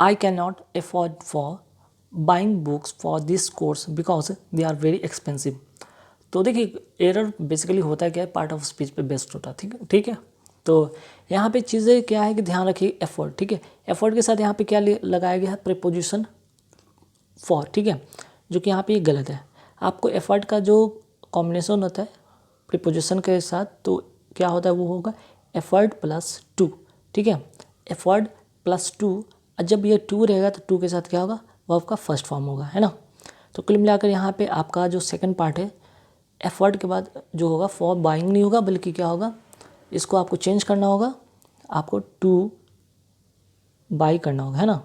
I can not afford for buying books for this course because they are very expensive. तो देखिए error basically होता है क्या है, पार्ट ऑफ स्पीच पे बेस्ड होता है, ठीक है। तो यहाँ पे चीज़ें क्या है कि ध्यान रखिए एफर्ट, ठीक है। एफर्ट के साथ यहाँ पे क्या लगाया गया है, प्रीपोजिशन फॉर, ठीक है, जो कि यहाँ पे ये गलत है। आपको एफर्ट का जो कॉम्बिनेशन होता है प्रीपोजिशन के साथ, तो क्या होता है वो होगा एफर्ट प्लस टू, ठीक है, एफर्ट प्लस टू। और जब ये टू रहेगा तो टू के साथ क्या होगा, वर्ब का फर्स्ट फॉर्म होगा, है ना। तो कुल मिलाकर यहाँ पे आपका जो सेकंड पार्ट है, एफर्ट के बाद जो होगा फॉर बाइंग नहीं होगा, बल्कि क्या होगा, इसको आपको चेंज करना होगा, आपको टू बाई करना होगा, है ना।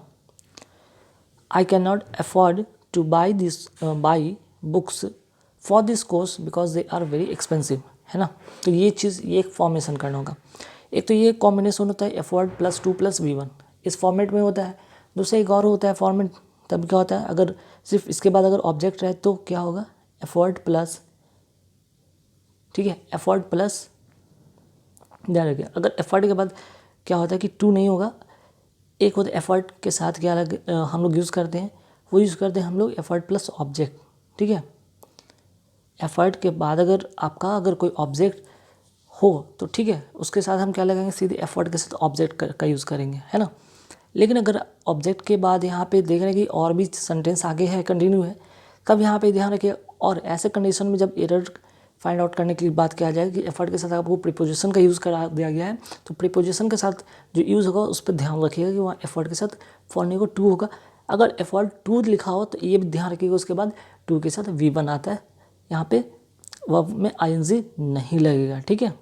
I can not afford to buy books for this course because they are very expensive, है ना। तो ये चीज़, ये एक फॉर्मेशन करना होगा। एक तो ये कॉम्बिनेशन होता है afford plus to plus V one, इस फॉर्मेट में होता है। दूसरा एक और होता है फॉर्मेट, तब क्या होता है, अगर सिर्फ इसके बाद अगर ऑब्जेक्ट रहे तो क्या होगा, एफोर्ड प्लस, ठीक है, एफर्ट प्लस, ध्यान रखिए अगर एफर्ट के बाद क्या होता है कि टू नहीं होगा, एक होता है एफर्ट के साथ क्या हम लोग यूज़ करते हैं, वो यूज़ करते हैं हम लोग एफर्ट प्लस ऑब्जेक्ट, ठीक है। एफर्ट के बाद अगर आपका अगर कोई ऑब्जेक्ट हो तो ठीक है, उसके साथ हम क्या लगाएंगे, सीधे एफर्ट के साथ ऑब्जेक्ट का यूज़ करेंगे, है ना। लेकिन अगर ऑब्जेक्ट के बाद यहाँ पे देख रहे हैं कि और भी सेंटेंस आगे है, कंटिन्यू है, तब यहाँ पे ध्यान रखिए। और ऐसे कंडीशन में जब एरर फाइंड आउट करने की बात किया जाए कि एफर्ट के साथ आपको प्रीपोजिशन का यूज़ करा दिया गया है, तो प्रीपोजिशन के साथ जो यूज़ होगा उस पर ध्यान रखिएगा कि वहाँ एफर्ट के साथ फॉरने को टू होगा। अगर एफर्ट टू लिखा हो तो ये भी ध्यान रखिएगा, उसके बाद टू के साथ वी बन आता है, यहाँ पे वर्ब में आईएनजी नहीं लगेगा, ठीक है।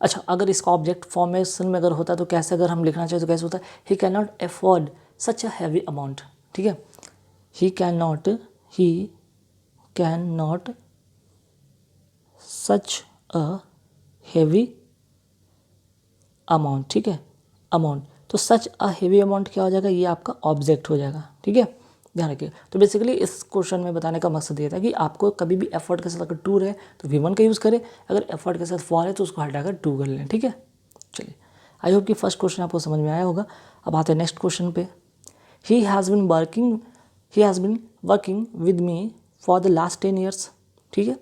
अच्छा, अगर इसका ऑब्जेक्ट फॉर्मेशन में अगर होता तो कैसे, अगर हम लिखना चाहें तो कैसे होता है, he can not afford such a heavy amount, ठीक है, he can not such a heavy amount, ठीक है, अमाउंट। तो सच अ हैवी अमाउंट क्या हो जाएगा, ये आपका ऑब्जेक्ट हो जाएगा, ठीक है, ध्यान रखिए। तो बेसिकली इस क्वेश्चन में बताने का मकसद ये था कि आपको कभी भी एफर्ट के साथ अगर टू रहे तो वी वन का यूज़ करें, अगर एफर्ट के साथ फॉर है तो उसको हटाकर टू कर लें, ठीक है। चलिए, आई होप कि फर्स्ट क्वेश्चन आपको समझ में आया होगा। अब आते हैं नेक्स्ट क्वेश्चन पे। He has been working with me for the last 10 years, ठीक है,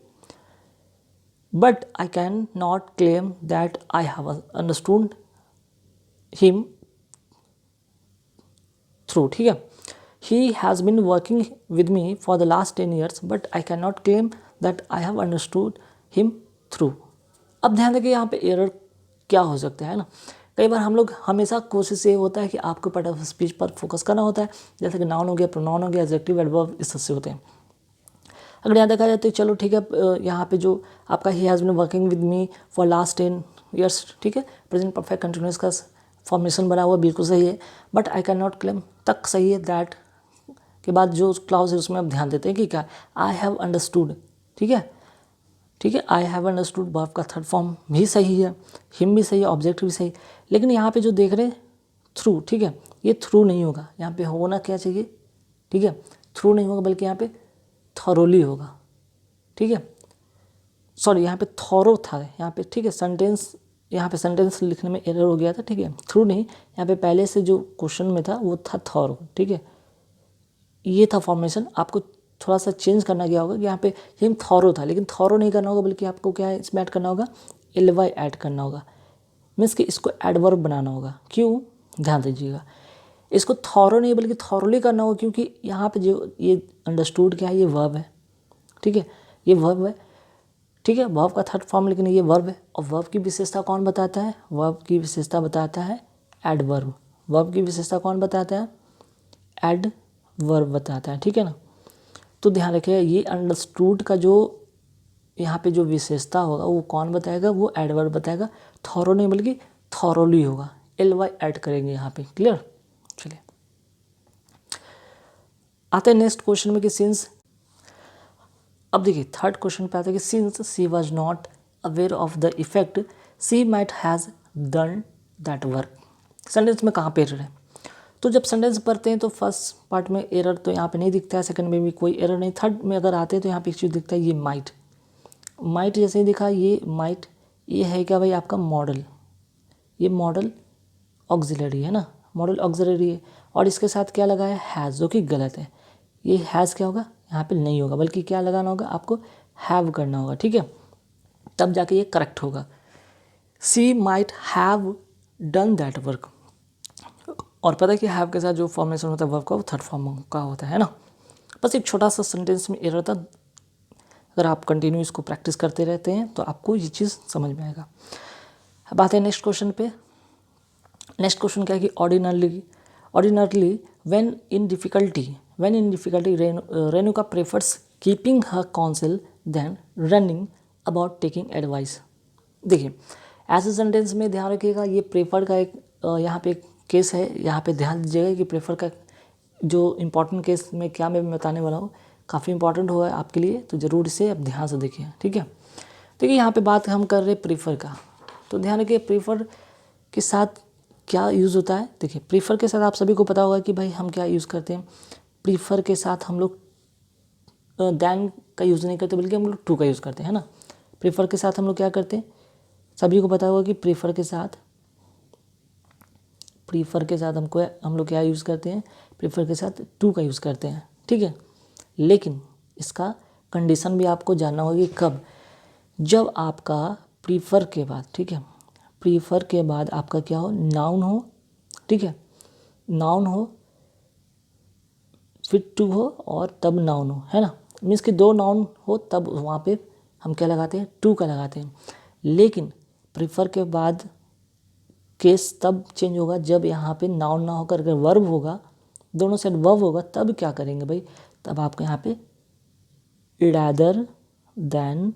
but I can not claim that I have understood him through, ठीक है। He has been working with me for the last 10 years, but I cannot claim that I have understood him through. अब ध्यान दें कि यहाँ पे error क्या हो सकता है ना। कई बार हम लोग हमेशा कोशिश ये होता है कि आपको पार्ट ऑफ स्पीच पर फोकस करना होता है, जैसे कि नाउन हो गया, प्रोनाउन हो गया, एडजेक्टिव, एडवर्ब, इस तरह से होते हैं। अगर यहाँ देखा जाए तो चलो ठीक है, यहाँ पे जो आपका he has been working with me for last 10 years, ठीक है, प्रेजेंट परफेक्ट कंटिन्यूअस का फॉर्मेशन बना हुआ बिल्कुल सही है, but I can not claim तक सही है, दैट के बाद जो क्लाउज है उसमें आप ध्यान देते हैं कि क्या, आई हैव अंडरस्टूड, ठीक है, ठीक है, आई हैव अंडरस्टूड वर्ब का थर्ड फॉर्म भी सही है, हिम भी सही है, ऑब्जेक्ट भी सही। लेकिन यहाँ पे जो देख रहे हैं थ्रू, ठीक है, ये थ्रू नहीं होगा, यहाँ पे होना क्या चाहिए, ठीक है, थ्रू नहीं होगा बल्कि यहाँ पे थॉरोली होगा, ठीक है, सॉरी यहाँ पे थॉरो था यहाँ पे, ठीक है, सेंटेंस, यहाँ पे सेंटेंस लिखने में एरर हो गया था, ठीक है, थ्रू नहीं, यहाँ पे पहले से जो क्वेश्चन में था वो था थॉरो, ठीक है, ये था फॉर्मेशन। आपको थोड़ा सा चेंज करना क्या होगा कि यहाँ पे हिम थॉरो था, लेकिन थॉरो नहीं करना होगा, बल्कि आपको क्या है इसमें ऐड करना होगा, एलवाई ऐड करना होगा, मीन्स कि इसको एडवर्ब बनाना होगा। क्यों, ध्यान दीजिएगा, इसको थॉरो नहीं बल्कि थॉरोली करना होगा, क्योंकि यहाँ पे जो ये अंडरस्टूड क्या है, ये वर्ब है, ठीक है, ये वर्ब है, ठीक है, वर्ब का थर्ड फॉर्म, लेकिन ये वर्ब है। और वर्ब की विशेषता कौन बताता है, वर्ब की विशेषता बताता है एडवर्ब। वर्ब की विशेषता कौन बताता है, एडवर्ब बताता है, ठीक है ना। तो ध्यान रखिएगा, ये अंडरस्टूड का जो यहाँ पे जो विशेषता होगा वो कौन बताएगा, वो एडवर्ब बताएगा, थॉरो नहीं बल्कि थॉरोली होगा, एलवाई ऐड करेंगे यहाँ पे, क्लियर। चलिए आते हैं नेक्स्ट क्वेश्चन में कि सिंस, अब देखिए थर्ड क्वेश्चन पे आता है कि since she was not aware of the effect she might has done that work. Sentence में कहाँ पे एरर है, तो जब सेंटेंस पढ़ते हैं तो फर्स्ट पार्ट में एरर तो यहाँ पे नहीं दिखता है, सेकंड में भी कोई एरर नहीं, थर्ड में अगर आते हैं तो यहाँ पे एक चीज़ दिखता है, ये माइट जैसे ही दिखा, ये माइट, ये है क्या भाई आपका मॉडल, ये मॉडल ऑक्सिलरी है ना, मॉडल ऑक्सिलरी है, और इसके साथ क्या लगा है, हैज़, जो कि गलत है। ये हैज़ क्या होगा, यहाँ पे नहीं होगा, बल्कि क्या लगाना होगा, आपको हैव करना होगा, ठीक है, तब जाके ये करेक्ट होगा। She might have done that work, और पता है कि हैव के साथ जो फॉर्मेशन होता है वर्ब का, वो थर्ड फॉर्म का होता है ना। बस एक छोटा सा सेंटेंस में एरर था, अगर आप कंटिन्यू इसको प्रैक्टिस करते रहते हैं तो आपको ये चीज़ समझ में आएगा। अब आते हैं नेक्स्ट क्वेश्चन पे। नेक्स्ट क्वेश्चन क्या है कि ordinarily when in difficulty Renuka prefers keeping her counsel than running about taking advice. देखिए ऐसे सेंटेंस में ध्यान रखिएगा, ये प्रेफर का एक यहाँ पे केस है, यहाँ पे ध्यान दीजिएगा कि प्रेफर का जो इम्पोर्टेंट केस में क्या मैं बताने वाला हूँ काफ़ी इंपॉर्टेंट होगा आपके लिए, तो ज़रूर इसे अब ध्यान से देखिए, ठीक है। देखिए यहाँ पे बात हम कर रहे हैं प्रीफर का, तो ध्यान रखिए प्रीफर के साथ क्या यूज़ होता है। देखिए प्रीफर के साथ आप सभी को पता होगा कि भाई हम क्या यूज़ करते हैं। प्रीफर के साथ हम लोग दैन का यूज़ नहीं करते, बल्कि हम लोग टू का यूज़ करते हैं ना। प्रीफर के साथ हम लोग क्या करते हैं, सभी को पता होगा कि प्रीफर के साथ हम लोग क्या यूज़ करते हैं, प्रीफर के साथ टू का यूज़ करते हैं, ठीक है। लेकिन इसका कंडीशन भी आपको जानना होगा कि कब, जब आपका प्रीफर के बाद, ठीक है, प्रीफर के बाद आपका क्या हो, नाउन हो, ठीक है, नाउन हो फिर टू हो और तब नाउन हो, है ना। मीन्स कि दो नाउन हो तब वहाँ पे हम क्या लगाते हैं, टू का लगाते हैं। लेकिन प्रीफर के बाद केस तब चेंज होगा जब यहाँ पे नाउन ना होकर अगर वर्ब होगा, दोनों साइड वर्ब होगा, तब क्या करेंगे भाई, तब आपको यहाँ पे रादर देन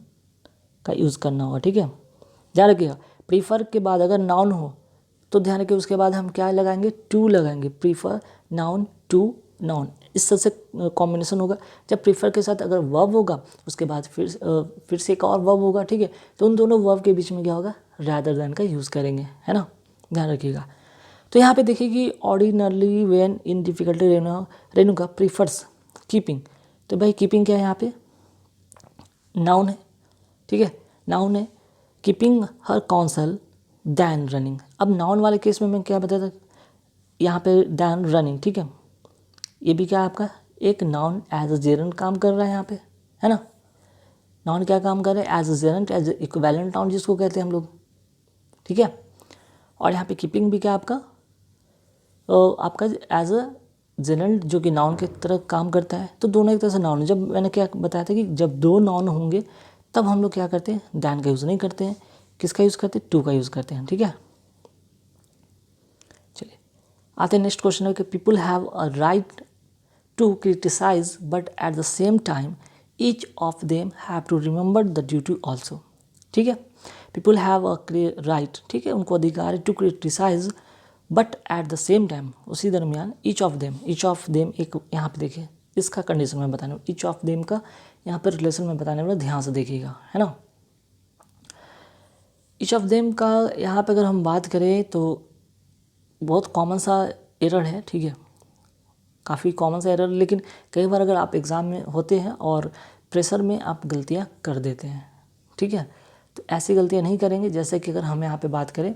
का यूज़ करना होगा, ठीक है। ध्यान रखिएगा प्रीफर के बाद अगर नाउन हो तो ध्यान रखिए उसके बाद हम क्या लगाएंगे, टू लगाएंगे, प्रीफर नाउन टू नाउन, इस तरह से कॉम्बिनेशन होगा। जब प्रीफर के साथ अगर वर्ब होगा उसके बाद फिर से एक और वर्ब होगा, ठीक है, तो उन दोनों वर्ब के बीच में क्या होगा, रादर देन का यूज़ करेंगे, है ना, ध्यान रखिएगा। तो यहाँ पे देखिए कि ordinarily when in difficulty Renuka prefers keeping, तो भाई कीपिंग क्या है, यहाँ पे नाउन है, ठीक है, नाउन है, कीपिंग हर काउंसल दैन रनिंग। अब नाउन वाले केस में मैं क्या बताया था, यहाँ पे दैन रनिंग, ठीक है, ये भी क्या आपका एक नाउन एज अ जेरेंट काम कर रहा है यहाँ पे, है ना। नाउन क्या काम कर रहा है, as a gerund, as equivalent noun जिसको कहते हैं हम लोग, ठीक है। और यहाँ पे कीपिंग भी क्या आपका एज अ जेरेंट जो कि नाउन की तरह काम करता है। तो दोनों एक तरह से नाउन है। जब मैंने क्या बताया था कि जब दो नाउन होंगे तब हम लोग क्या करते हैं, दैन का यूज़ नहीं करते हैं, किसका यूज़ करते हैं, टू का यूज़ करते हैं, ठीक है। चलिए आते हैं नेक्स्ट क्वेश्चन है कि people have a right to criticise but at the same time each of them have to remember the duty also, ठीक है। पीपल हैव अ राइट, ठीक है, उनको अधिकार है to criticise but at the same time, उसी दरमियान each of them एक यहाँ पे देखिए इसका कंडीशन में बताने, ईच ऑफ देम का यहाँ पर रिलेशन में बताने वाला, ध्यान से देखिएगा, है ना। ईच ऑफ देम का यहाँ पे अगर हम बात करें तो बहुत कॉमन सा एरर है, ठीक है, काफ़ी कॉमन सा एरर, लेकिन कई बार अगर आप एग्ज़ाम में होते हैं और प्रेशर में आप गलतियाँ कर देते हैं, ठीक है, तो ऐसी गलतियाँ नहीं करेंगे। जैसे कि अगर हम यहाँ पे बात करें,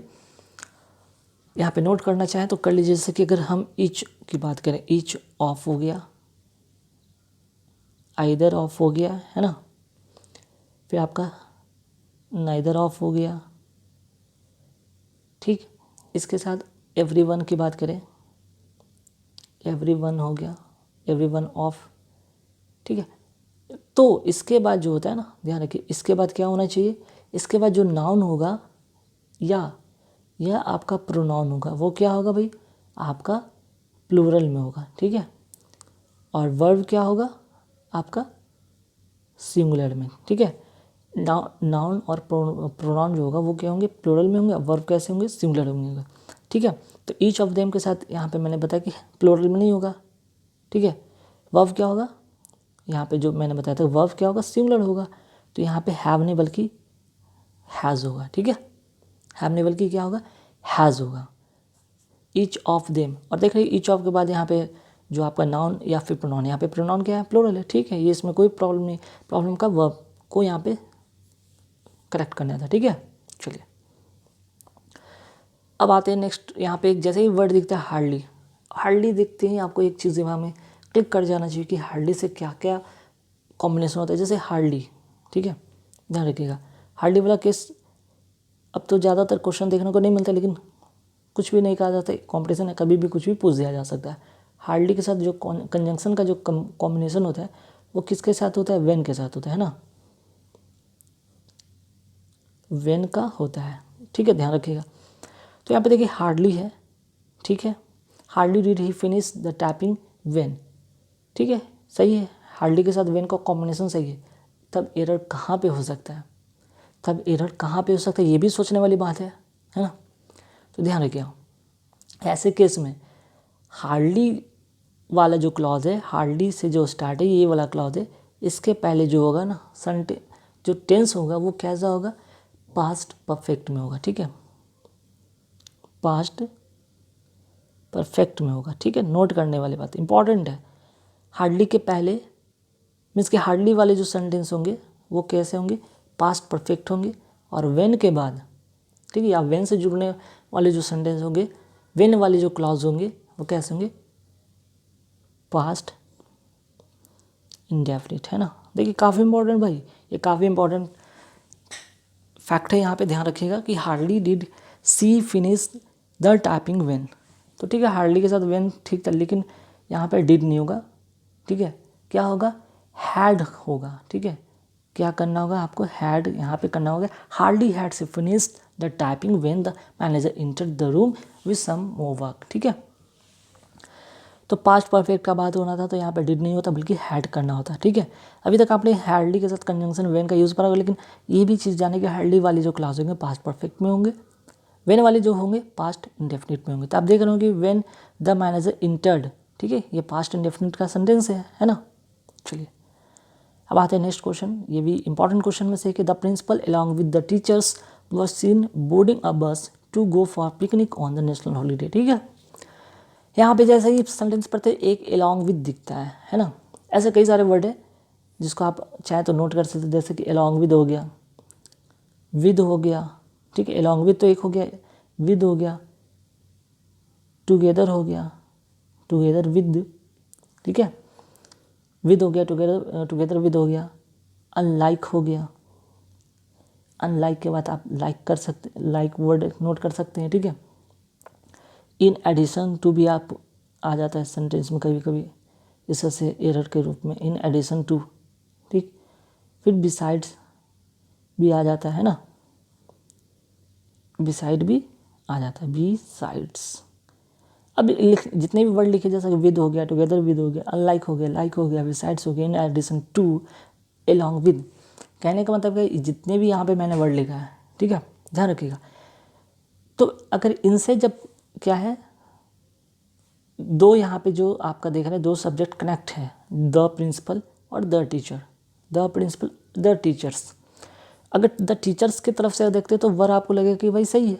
यहाँ पे नोट करना चाहें तो कर लीजिए। जैसे कि अगर हम ईच की बात करें, ईच ऑफ हो गया, आइदर ऑफ हो गया, है ना, फिर आपका नाइदर ऑफ हो गया, ठीक। इसके साथ एवरीवन की बात करें, एवरीवन हो गया, एवरीवन ऑफ, ठीक है। तो इसके बाद जो होता है ना, ध्यान रखिए इसके बाद क्या होना चाहिए, इसके बाद जो नाउन होगा या आपका प्रोनाउन होगा वो क्या होगा भाई, आपका प्लूरल में होगा, ठीक है। और वर्ब क्या होगा आपका सिंगुलर में, ठीक है। नाउन और प्रोनाउन जो होगा वो क्या होंगे, प्लूरल में होंगे, वर्ब कैसे होंगे, सिंगुलर होंगे, ठीक है। तो ईच ऑफ देम के साथ यहाँ पे मैंने बताया कि प्लूरल में नहीं होगा, ठीक है। वर्ब क्या होगा, यहाँ पे जो मैंने बताया था वर्ब क्या होगा, सिंगुलर होगा, तो यहाँ पे हैव नहीं बल्कि हैज़ होगा, ठीक है। हैव नहीं बल्कि क्या होगा, हैज़ होगा, ईच ऑफ देम। और देख रहे ईच ऑफ के बाद यहाँ पे जो आपका नाउन या फिर प्रोनाउन, यहाँ पे प्रोनाउन क्या है, प्लूरल है, ठीक है, ये इसमें कोई प्रॉब्लम नहीं, प्रॉब्लम का वर्ब को यहाँ पे करेक्ट करना था, ठीक है। चलिए अब आते हैं नेक्स्ट, यहाँ पे जैसे ही वर्ड दिखता है हार्डली, हार्डली दिखते ही आपको एक चीज़ दिमाग में क्लिक कर जाना चाहिए कि हार्डली से क्या क्या कॉम्बिनेशन होता है। जैसे हार्डली, ठीक है, ध्यान रखिएगा हार्डली वाला केस अब तो ज़्यादातर क्वेश्चन देखने को नहीं मिलता, लेकिन कुछ भी नहीं कहा जाता, कॉम्पिटिशन है, कभी भी कुछ भी पूछ दिया जा सकता है। हार्डली के साथ जो कंजंक्शन का जो कॉम्बिनेशन होता है वो किसके साथ होता है, वेन के साथ होता है ना, वेन का होता है, ठीक है, ध्यान रखिएगा। तो यहाँ पे देखिए हार्डली है, ठीक है, hardly did he finish the tapping when, ठीक है, सही है, हार्डली के साथ वेन का कॉम्बिनेशन सही है। तब एरर कहाँ पे हो सकता है, तब एरर कहाँ पे हो सकता है, ये भी सोचने वाली बात है ना। तो ध्यान रखिएगा ऐसे केस में हार्डली वाला जो क्लॉज है, हार्डली से जो स्टार्ट है ये वाला क्लॉज है, इसके पहले जो होगा ना जो टेंस होगा वो कैसा होगा, पास्ट परफेक्ट में होगा, ठीक है, पास्ट परफेक्ट में होगा, ठीक है, नोट करने वाली बात इंपॉर्टेंट है। हार्डली के पहले मीन्स कि हार्डली वाले जो सेंटेंस होंगे वो कैसे होंगे, पास्ट परफेक्ट होंगे, और वेन के बाद, ठीक है, या वेन से जुड़ने वाले जो सेंटेंस होंगे, वेन वाले जो क्लॉज होंगे वो कैसे होंगे, पास्ट इंडेफिनिट, है ना। देखिए काफ़ी इंपॉर्टेंट भाई, ये काफ़ी इंपॉर्टेंट फैक्ट है, यहाँ पे ध्यान रखिएगा कि hardly did she finish the typing when, तो ठीक है हार्डली के साथ वेन ठीक था, लेकिन यहाँ पे डिड नहीं होगा, ठीक है, क्या होगा, हैड होगा, ठीक है, क्या करना होगा आपको, हैड यहाँ पे करना होगा, hardly had she finish the typing when the manager entered the room with some more work, ठीक है। तो पास्ट परफेक्ट का बात होना था, तो यहाँ पे डिड नहीं होता बल्कि हैड करना होता, ठीक है। अभी तक आपने हैडली के साथ कंजंक्शन वेन का यूज़ करा होगा, लेकिन ये भी चीज़ जाने कि हैडली वाली जो क्लास होंगे पास्ट परफेक्ट में होंगे, वेन वाले जो होंगे पास्ट इंडेफिनिट में होंगे। तो आप देख रहे हो कि वेन द मैनेजर इंटर्ड, ठीक है, ये पास्ट इंडेफिनिट का सेंटेंस है ना। चलिए अब आते हैं नेक्स्ट क्वेश्चन, ये भी इंपॉर्टेंट क्वेश्चन में से कि the principal along with the teachers were seen boarding a bus to go for picnic on the national holiday, ठीक है। यहाँ पे जैसे ही सेंटेंस पढ़ते एक अलॉन्ग विद दिखता है ना। ऐसे कई सारे वर्ड है जिसको आप चाहे तो नोट कर सकते हैं, जैसे कि अलॉन्ग विद हो गया, विद हो गया, ठीक है, अलॉन्ग विद तो एक हो गया, विद हो गया, टुगेदर हो गया, टुगेदर विद, ठीक है, विद हो गया, टुगेदर विद हो गया, अनलाइक हो गया, अनलाइक के बाद आप लाइक कर सकते, लाइक वर्ड नोट कर सकते हैं, ठीक है। इन एडिशन टू भी आप आ जाता है सेंटेंस में कभी कभी इससे एरर के रूप में, इन एडिशन टू, ठीक, फिर बिसाइड्स भी आ जाता है ना, बिसाइड भी आ जाता है, बिसाइड्स। अब जितने भी वर्ड लिखे जैसा विद हो गया, टुगेदर विद हो गया, अनलाइक हो गया, लाइक हो गया, बिसाइड्स हो गया, in addition to, along with, कहने का मतलब है जितने भी यहाँ पे मैंने वर्ड लिखा है, ठीक है, ध्यान रखिएगा। तो अगर इनसे जब क्या है, दो यहाँ पे जो आपका देख रहे हैं दो सब्जेक्ट कनेक्ट है, द प्रिंसिपल और the teacher, the principal the teachers, अगर द टीचर्स की तरफ से देखते तो वर आपको लगेगा कि भाई सही है,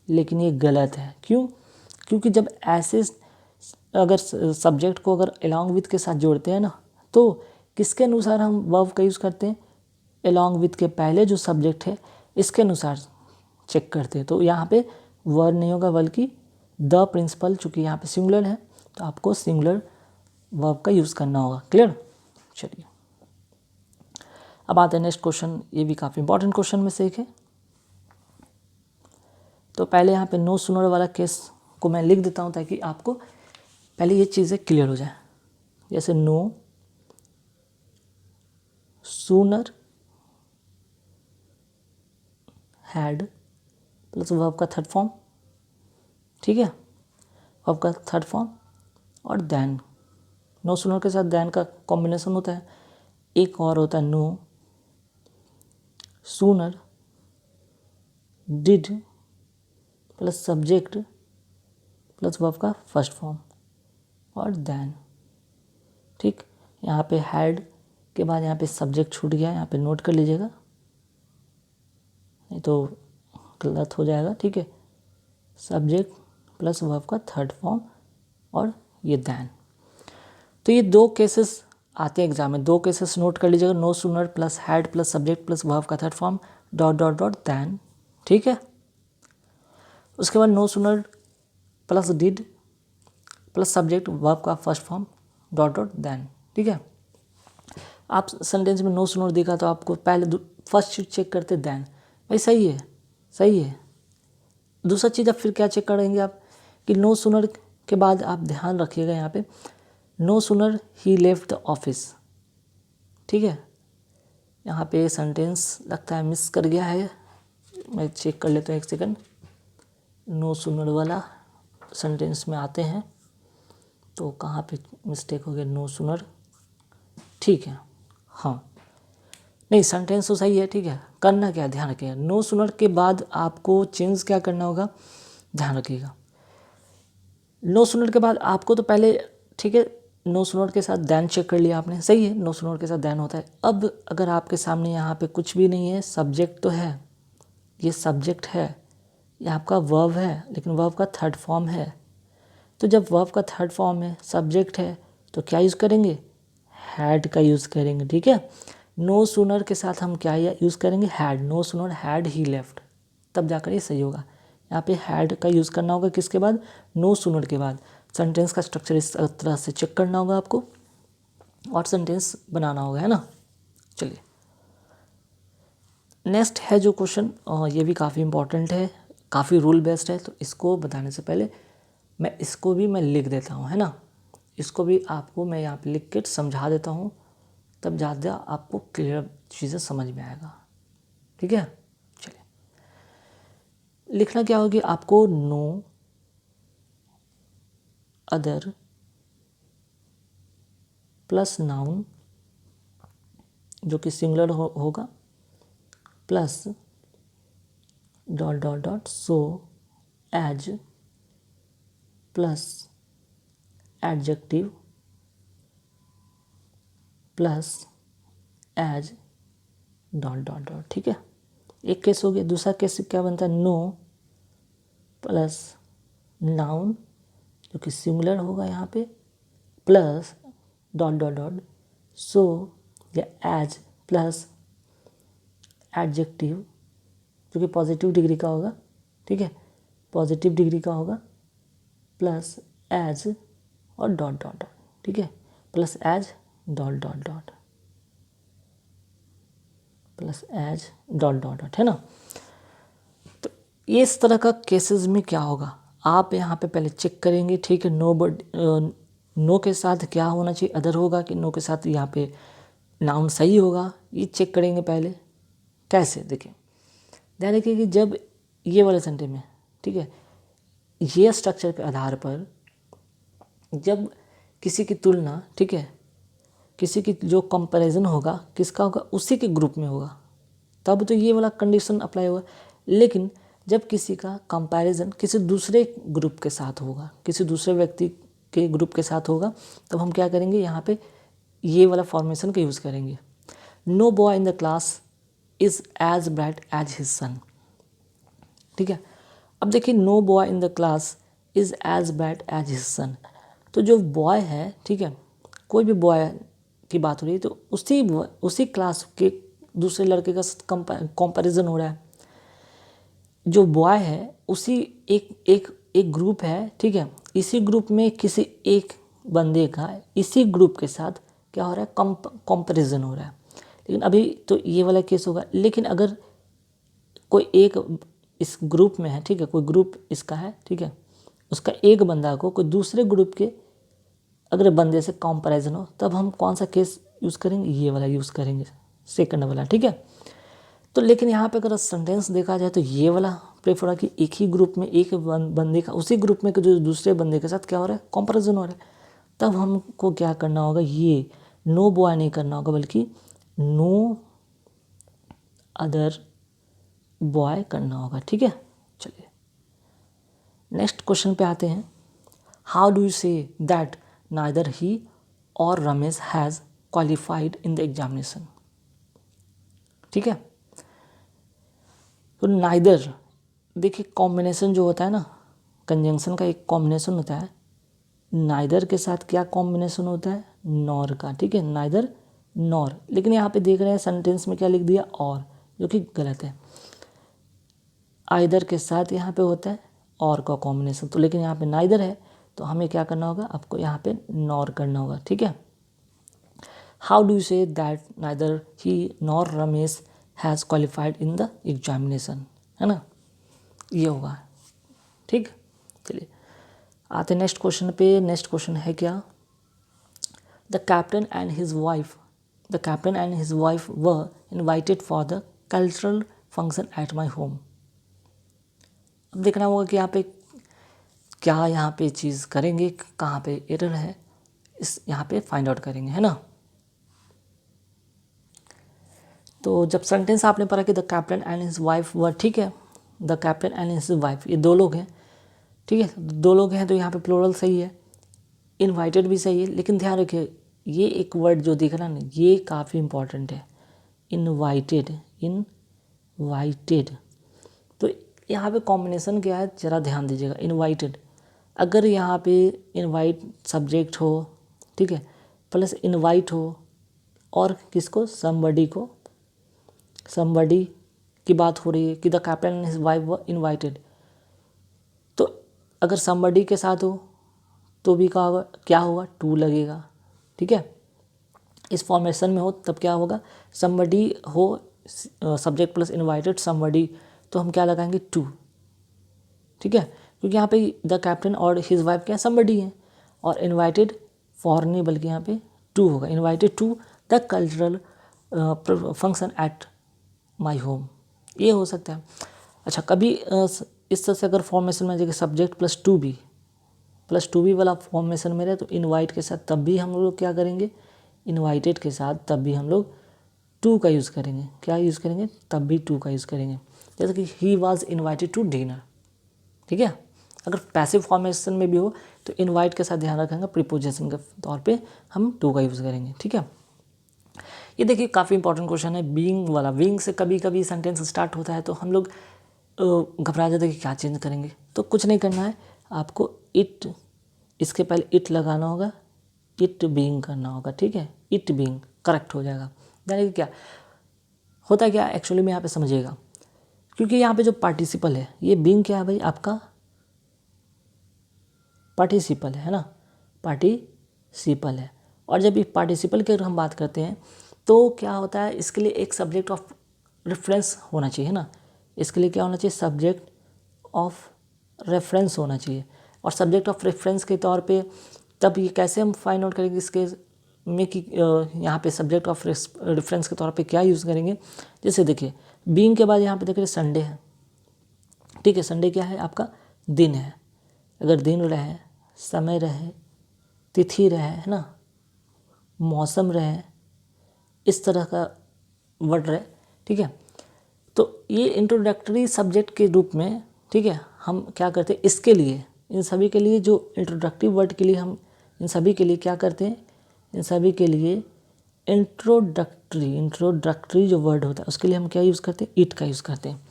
लेकिन ये गलत है। क्यों, क्योंकि जब ऐसे अगर सब्जेक्ट को अगर अलॉन्ग विद के साथ जोड़ते हैं ना, तो किसके अनुसार हम वर्ब का यूज़ करते हैं, अलॉन्ग विद के पहले जो सब्जेक्ट है इसके अनुसार चेक करते हैं। तो यहाँ पे वर्ब नहीं होगा बल्कि द प्रिंसिपल, चूँकि यहाँ पे सिंगुलर है तो आपको सिंगुलर वर्ब का यूज़ करना होगा। क्लियर, चलिए अब आते हैं नेक्स्ट क्वेश्चन, ये भी काफ़ी इंपॉर्टेंट क्वेश्चन में से एक है। तो पहले यहाँ पे नो सूनर वाला केस को मैं लिख देता हूँ ताकि आपको पहले ये चीज़ें क्लियर हो जाए। जैसे no sooner had plus verb का थर्ड फॉर्म, ठीक है, वर्ब का थर्ड फॉर्म, और देन नो सूनर के साथ देन का कॉम्बिनेशन होता है, एक और होता है no sooner did plus subject plus verb का फर्स्ट फॉर्म और देन, ठीक। यहाँ पे हैड के बाद यहाँ पे सब्जेक्ट छूट गया, यहाँ पे नोट कर लीजिएगा नहीं तो गलत हो जाएगा, ठीक है, सब्जेक्ट प्लस वर्ब का थर्ड फॉर्म और ये देन। तो ये दो केसेस आते हैं एग्जाम में, दो केसेस नोट कर लीजिएगा, no sooner plus had plus subject plus verb का third form dot dot dot then, ठीक है। उसके बाद no sooner plus did plus subject verb का first form dot dot then. ठीक है, आप सेंटेंस में नो सूनर देखा तो आपको पहले फर्स्ट चेक करते देन, भाई सही है, सही है। दूसरा चीज़ अब फिर क्या चेक करेंगे आप कि नो सूनर के बाद आप ध्यान रखिएगा यहाँ पे no sooner he left the office. ठीक है, यहाँ पे सेंटेंस लगता है मिस कर गया है, मैं चेक कर लेता हूँ एक सेकंड। नो सूनर वाला सेंटेंस में आते हैं तो कहाँ पे मिस्टेक हो गया, नो सूनर, ठीक है, हाँ नहीं सेंटेंस तो सही है। ठीक है, करना क्या, ध्यान रखिएगा नो सूनर के बाद आपको चेंज क्या करना होगा, ध्यान रखिएगा। नो सूनर के बाद आपको तो पहले, ठीक है, नो सूनर के साथ दैन चेक कर लिया आपने, सही है, नो सूनर के साथ दैन होता है। अब अगर आपके सामने यहाँ पे कुछ भी नहीं है, सब्जेक्ट तो है, ये सब्जेक्ट है, ये आपका वर्ब है, लेकिन वर्ब का थर्ड फॉर्म है। तो जब वर्ब का थर्ड फॉर्म है, सब्जेक्ट है, तो क्या यूज़ करेंगे, हैड का यूज़ करेंगे। ठीक है, नो सूनर के साथ हम क्या यूज़ करेंगे, had, no sooner had he left, तब जाकर ये सही होगा। यहाँ पे हैड का यूज़ करना होगा किसके बाद, नो सूनर के बाद। सेंटेंस का स्ट्रक्चर इस तरह से चेक करना होगा आपको और सेंटेंस बनाना होगा, है ना। चलिए नेक्स्ट है जो क्वेश्चन, ये भी काफ़ी इंपॉर्टेंट है, काफ़ी रूल बेस्ड है, तो इसको बताने से पहले इसको भी मैं लिख देता हूँ, है ना। इसको भी आपको मैं यहाँ पे लिख के समझा देता हूँ, तब ज़्यादा आपको क्लियर चीज़ें समझ में आएगा। ठीक है, चलिए लिखना क्या होगी आपको, नो अदर प्लस नाउन जो कि सिंगुलर होगा plus dot dot dot so as plus adjective plus as dot dot dot. ठीक है, एक केस हो गया। दूसरा केस क्या बनता है, नो प्लस नाउन जो कि सिंगुलर होगा यहाँ पे प्लस डॉट डॉट डॉट सो या एज प्लस एडजेक्टिव जो कि पॉजिटिव डिग्री का होगा। ठीक है, पॉजिटिव डिग्री का होगा प्लस एज और डॉट डॉट डॉट। ठीक है, plus as dot dot dot plus as dot dot dot, है ना। तो इस तरह का केसेस में क्या होगा, आप यहाँ पे पहले चेक करेंगे। ठीक है, नो के साथ क्या होना चाहिए, अदर होगा कि नो के साथ यहाँ पे नाउन सही होगा, ये चेक करेंगे पहले। कैसे, देखिए ध्यान रखिए कि जब ये वाले सेंटेंस में, ठीक है, ये स्ट्रक्चर के आधार पर जब किसी की तुलना, ठीक है, किसी की जो कंपैरिजन होगा किसका होगा, उसी के ग्रुप में होगा, तब तो ये वाला कंडीशन अप्लाई होगा। लेकिन जब किसी का कंपैरिजन किसी दूसरे ग्रुप के साथ होगा, किसी दूसरे व्यक्ति के ग्रुप के साथ होगा, तब हम क्या करेंगे, यहाँ पे ये वाला फॉर्मेशन का यूज़ करेंगे। No boy in the class is as bright as his son. ठीक है, अब देखिए no boy in the class is as bright as his son, तो जो बॉय है, ठीक है, कोई भी बॉय की बात हो रही है तो उसी क्लास के दूसरे लड़के का कंपैरिजन हो रहा है। जो बॉय है उसी एक ग्रुप है, ठीक है, इसी ग्रुप में किसी एक बंदे का इसी ग्रुप के साथ क्या हो रहा है, कंपैरिजन हो रहा है। लेकिन अभी तो ये वाला केस होगा। लेकिन अगर कोई एक इस ग्रुप में है, ठीक है, कोई ग्रुप इसका है, ठीक है, उसका एक बंदा को कोई दूसरे ग्रुप के अगर बंदे से कंपैरिजन हो, तब हम कौन सा केस यूज़ करेंगे, ये वाला यूज़ करेंगे, सेकंड वाला। ठीक है, तो लेकिन यहाँ पे अगर सेंटेंस देखा जाए तो ये वाला प्रेफर है कि एक ही ग्रुप में एक बंदे का उसी ग्रुप में जो दूसरे बंदे के साथ क्या हो रहा है, कंपैरिजन हो रहा है। तब हमको क्या करना होगा, ये नो बॉय नहीं करना होगा बल्कि नो अदर बॉय करना होगा। ठीक है, चलिए नेक्स्ट क्वेश्चन पे आते हैं। How do you say that neither he और Ramesh has qualified in the examination. ठीक है, तो नाइदर, देखिए कॉम्बिनेशन जो होता है ना, कंजंक्शन का एक कॉम्बिनेशन होता है। नाइदर के साथ क्या कॉम्बिनेशन होता है, नॉर का। ठीक है, नाइदर नॉर, लेकिन यहाँ पे देख रहे हैं सेंटेंस में क्या लिख दिया, और, जो कि गलत है। आइदर के साथ यहाँ पे होता है और का कॉम्बिनेशन, तो लेकिन यहाँ पे नाइदर है तो हमें क्या करना होगा, आपको यहाँ पे नॉर करना होगा, ठीक है। How do you say that neither he nor Ramesh has qualified in the examination, है ना, ये होगा, ठीक। चलिए आते नेक्स्ट क्वेश्चन पे। नेक्स्ट क्वेश्चन है क्या, the captain and his wife were invited for the cultural function at my home. अब देखना होगा कि यहाँ पे क्या यहाँ पे चीज़ करेंगे, कहाँ पे एरर है, इस यहाँ पे फाइंड आउट करेंगे, है ना। तो जब सेंटेंस आपने पढ़ा कि the captain and his wife were, ठीक है, the captain and his wife, ये दो लोग हैं, ठीक है, दो लोग हैं तो यहाँ पे प्लूरल सही है, इनवाइटेड भी सही है, लेकिन ध्यान रखिए ये एक वर्ड जो दिख रहा है ना, ये काफ़ी इंपॉर्टेंट है, इनवाइटेड। तो यहाँ पे कॉम्बिनेशन क्या है, ज़रा ध्यान दीजिएगा। इनवाइटेड, अगर यहाँ पे इनवाइट सब्जेक्ट हो, ठीक है, प्लस इनवाइट हो, और किसको, समबडी की बात हो रही है कि the captain and his wife were invited, तो अगर समबडी के साथ हो तो भी क्या होगा, टू लगेगा, ठीक है। इस फॉर्मेशन में हो तब क्या होगा, समबडी हो सब्जेक्ट प्लस इनवाइटेड समबडी, तो हम क्या लगाएंगे, टू, ठीक है, क्योंकि यहाँ पे द कैप्टन और हिज वाइफ क्या समबडी है, और इनवाइटेड फॉर नहीं बल्कि यहाँ पे टू होगा, invited to the cultural function at my home, ये हो सकता है। अच्छा, कभी इस तरह से अगर फॉर्मेशन में जगह सब्जेक्ट प्लस टू बी वाला फॉर्मेशन में रहे तो इनवाइट के साथ तब भी हम लोग क्या करेंगे, इनवाइटेड के साथ तब भी हम लोग टू का यूज़ करेंगे, क्या यूज़ करेंगे, तब भी टू का यूज़ करेंगे। जैसे कि he was invited to dinner, ठीक है। अगर पैसिव फॉर्मेशन में भी हो तो इनवाइट के साथ ध्यान रखेंगे, प्रीपोजिशन के तौर पे हम टू का यूज़ करेंगे, ठीक है। ये देखिए काफ़ी इंपॉर्टेंट क्वेश्चन है, बीइंग वाला। बीइंग से कभी कभी सेंटेंस स्टार्ट होता है तो हम लोग घबरा जाते हैं कि क्या चेंज करेंगे, तो कुछ नहीं करना है आपको, इट, इसके पहले इट लगाना होगा, इट बीइंग करना होगा, ठीक है, इट बीइंग करेक्ट हो जाएगा। यानी कि क्या होता है, क्या एक्चुअली में यहाँ पे समझिएगा, क्योंकि यहाँ पे जो पार्टिसिपल है, ये बीइंग क्या है भाई, आपका पार्टिसिपल है ना, पार्टिसिपल है। और जब ये पार्टिसिपल की अगर हम बात करते हैं तो क्या होता है, इसके लिए एक सब्जेक्ट ऑफ रेफरेंस होना चाहिए, है ना। इसके लिए क्या होना चाहिए, सब्जेक्ट ऑफ रेफरेंस होना चाहिए। और सब्जेक्ट ऑफ रेफरेंस के तौर पे तब ये कैसे हम फाइंड आउट करेंगे इसके में कि यहाँ पे सब्जेक्ट ऑफ रेफरेंस के तौर पे क्या यूज़ करेंगे। जैसे देखिए बीइंग के बाद यहाँ पे देखिए संडे है, ठीक है, संडे क्या है आपका, दिन है। अगर दिन रहे, समय रहे, तिथि रहे, है ना, मौसम रहे, इस तरह का वर्ड रहे, ठीक है, तो ये इंट्रोडक्टरी सब्जेक्ट के रूप में, ठीक है, हम क्या करते हैं, इसके लिए, इन सभी के लिए जो इंट्रोडक्टरी वर्ड के लिए हम इन सभी के लिए क्या करते हैं, इन सभी के लिए इंट्रोडक्टरी जो वर्ड होता है उसके लिए हम क्या यूज़ करते हैं, इट का यूज़ करते हैं।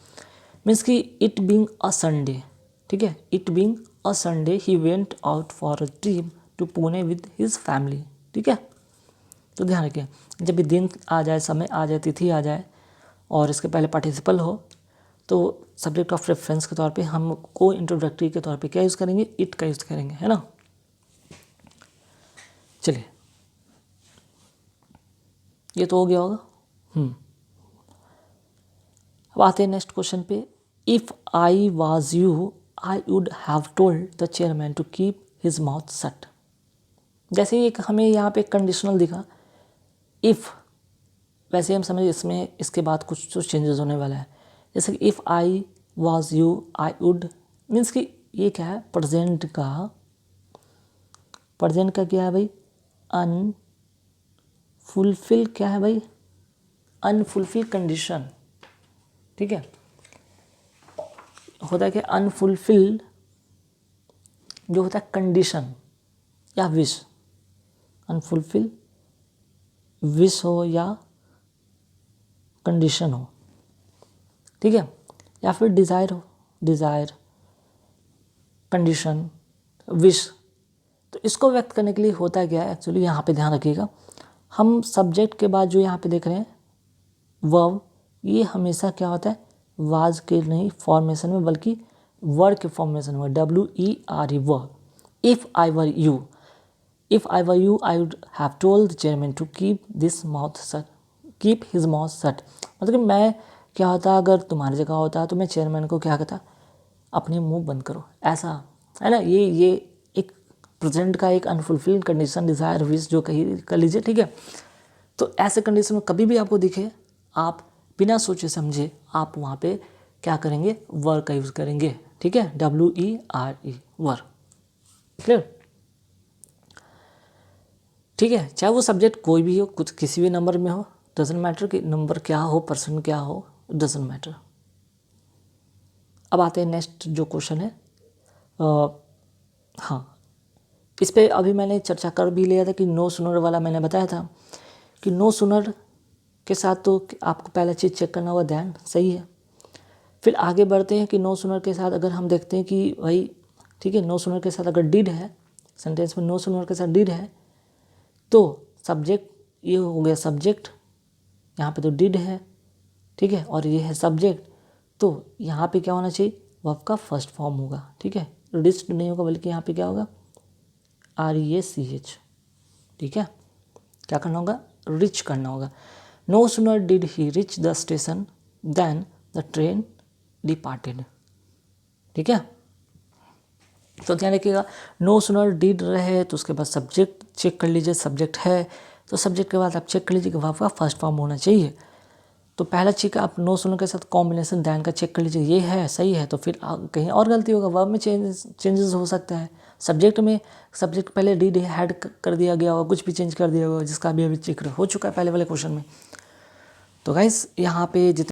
मीन्स कि इट बीइंग अ संडे, ठीक है, it being a Sunday he went out for a trip to Pune with his family, ठीक है। तो ध्यान रखिए, जब भी दिन आ जाए, समय आ जाए, तिथि आ जाए और इसके पहले पार्टिसिपल हो तो सब्जेक्ट ऑफ रेफरेंस के तौर पे हमको इंट्रोडक्टरी के तौर पे क्या यूज़ करेंगे, इट का यूज़ करेंगे, है ना। चलिए ये तो हो गया होगा। अब आते हैं नेक्स्ट क्वेश्चन पे। If I was you I would have told the chairman to keep his mouth shut. जैसे ही एक हमें यहाँ पे कंडीशनल दिखा, इफ़, वैसे हम समझ इसमें इसके बाद कुछ तो चेंजेस होने वाला है। जैसे कि if I was you I would, means कि ये क्या है, प्रेजेंट का क्या है भाई, अनफुलफिल, क्या है भाई, अनफुलफिल कंडीशन, ठीक है। होता है कि अनफुलफिल जो होता है कंडीशन या विश, अनफुलफिल विश हो या कंडीशन हो, ठीक है, या फिर डिज़ायर हो, डिज़ायर, कंडीशन, विश। तो इसको व्यक्त करने के लिए होता क्या है एक्चुअली, यहाँ पे ध्यान रखिएगा, हम सब्जेक्ट के बाद जो यहाँ पे देख रहे हैं वर्ब, ये हमेशा क्या होता है, वाज के नहीं फॉर्मेशन में बल्कि वर के फॉर्मेशन हुआ WERE were. If I were you I would have told the chairman to keep his mouth shut. मतलब कि मैं क्या होता अगर तुम्हारी जगह होता तो मैं चेयरमैन को क्या कहता, अपने मुंह बंद करो, ऐसा है ना। ये एक प्रेजेंट का एक अनफुलफिल्ड कंडीशन, डिज़ायर, विश जो कही कर लीजिए, ठीक है। तो ऐसे कंडीशन में कभी भी आपको दिखे, आप बिना सोचे समझे आप वहाँ पे क्या करेंगे, वर का यूज़ करेंगे, ठीक है, WERE वर। क्लियर, ठीक है। चाहे वो सब्जेक्ट कोई भी हो, कुछ किसी भी नंबर में हो, डजेंट मैटर कि नंबर क्या हो, पर्सन क्या हो, डजेंट मैटर। अब आते हैं नेक्स्ट जो क्वेश्चन है। हाँ, इस पे अभी मैंने चर्चा कर भी लिया था कि नो सुनर वाला मैंने बताया था कि नो सुनर के साथ तो आपको पहला चीज़ चेक करना होगा ध्यान, सही है। फिर आगे बढ़ते हैं कि नो सुनर के साथ अगर हम देखते हैं कि भाई ठीक है, नो सुनर के साथ अगर डिड है, सेंटेंस में नो सुनर के साथ डिड है, तो सब्जेक्ट ये हो गया सब्जेक्ट, यहाँ पे तो डिड है, ठीक है, और ये है सब्जेक्ट, तो यहाँ पे क्या होना चाहिए, वर्ब का फर्स्ट फॉर्म होगा, ठीक है, रिच्ड नहीं होगा, बल्कि यहाँ पे क्या होगा, REACH, ठीक है। क्या करना होगा, रिच करना होगा। No sooner did he reach the station then the train departed, ठीक है। तो ध्यान रखिएगा, नो सुनर डिड रहे तो उसके बाद सब्जेक्ट चेक कर लीजिए, सब्जेक्ट है तो सब्जेक्ट के बाद आप चेक कर लीजिए कि वर्ब का फर्स्ट फॉर्म होना चाहिए। तो पहला चीज आप नो सुनर के साथ कॉम्बिनेशन दैन का चेक कर लीजिए, ये है सही है, तो फिर कहीं और गलती होगा, वर्ब में चेंजेस हो सकता है। सब्जेक्ट में सब्जेक्ट पहले डिड हैड कर दिया गया होगा, कुछ भी चेंज कर दिया होगा, जिसका अभी जिक्र हो चुका है पहले वाले क्वेश्चन में। तो गाइस यहाँ पे जितने